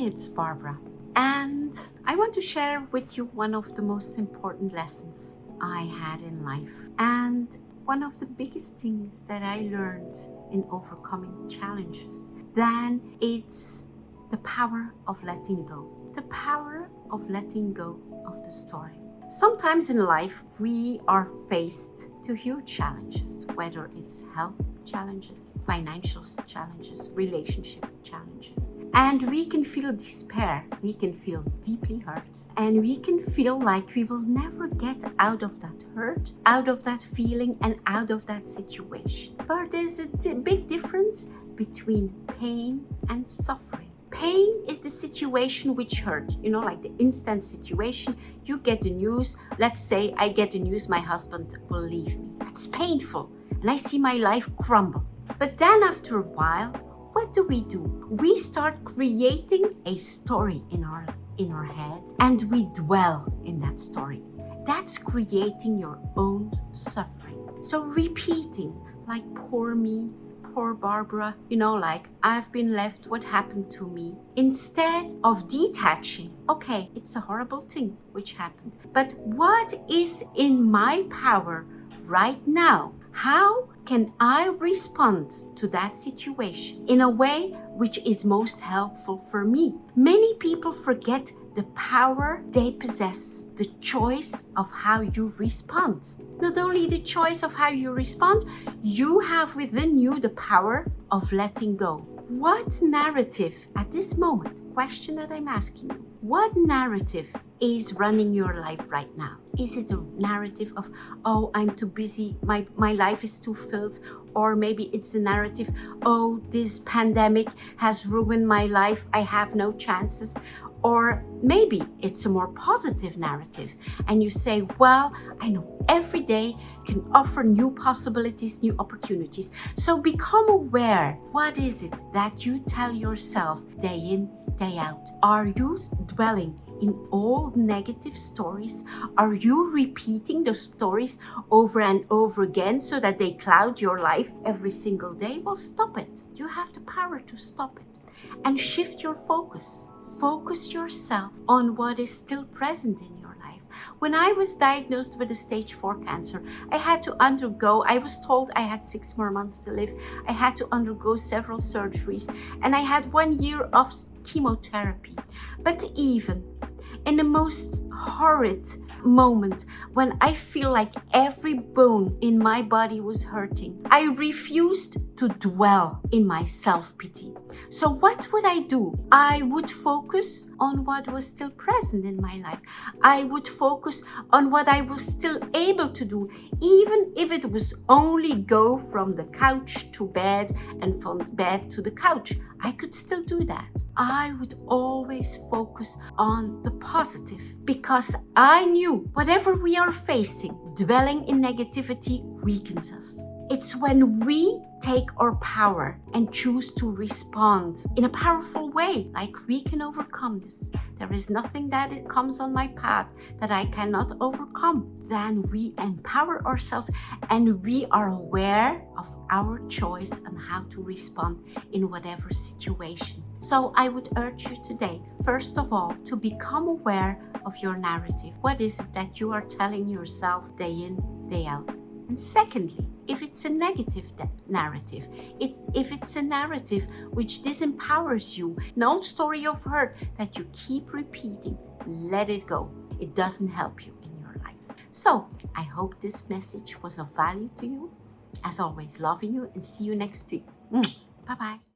it's Barbara, and I want to share with you one of the most important lessons I had in life, and one of the biggest things that I learned in overcoming challenges. Then it's the power of letting go. The power of letting go of the story. Sometimes in life, we are faced to huge challenges, whether it's health challenges, financial challenges, relationship challenges. And we can feel despair, we can feel deeply hurt, and we can feel like we will never get out of that hurt, out of that feeling, and out of that situation. But there's a big difference between pain and suffering. Pain is the situation which hurt, like the instant situation. You get the news, let's say I get the news my husband will leave me. It's painful and I see my life crumble. But then after a while, what do? We start creating a story in our head and we dwell in that story. That's creating your own suffering. So repeating like poor me, poor Barbara, like I've been left, what happened to me? Instead of detaching, okay, it's a horrible thing which happened, but what is in my power right now? How can I respond to that situation in a way which is most helpful for me? Many people forget the power they possess, the choice of how you respond. Not only the choice of how you respond, you have within you the power of letting go. What narrative at this moment, question that I'm asking you, what narrative is running your life right now? Is it a narrative of, oh, I'm too busy, my life is too filled? Or maybe it's a narrative, oh, this pandemic has ruined my life, I have no chances. Or maybe it's a more positive narrative and you say, well, I know every day can offer new possibilities, new opportunities. So become aware. What is it that you tell yourself day in, day out? Are you dwelling in all negative stories? Are you repeating those stories over and over again so that they cloud your life every single day? Well, stop it. You have the power to stop it. And shift your focus. Focus yourself on what is still present in your life. When I was diagnosed with a stage 4 cancer, I was told I had 6 more months to live. I had to undergo several surgeries and I had 1 year of chemotherapy. But even in the most horrid moment, when I feel like every bone in my body was hurting, I refused to dwell in my self-pity. So what would I do? I would focus on what was still present in my life. I would focus on what I was still able to do, even if it was only go from the couch to bed and from bed to the couch. I could still do that. I would always focus on the positive because I knew whatever we are facing, dwelling in negativity weakens us. It's when we take our power and choose to respond in a powerful way, like we can overcome this. There is nothing that it comes on my path that I cannot overcome. Then we empower ourselves and we are aware of our choice on how to respond in whatever situation. So I would urge you today, first of all, to become aware of your narrative. What is it that you are telling yourself day in, day out? And secondly, if it's a negative narrative, if it's a narrative which disempowers you, an old story of hurt that you keep repeating, let it go. It doesn't help you in your life. So I hope this message was of value to you. As always, loving you and see you next week. Bye-bye.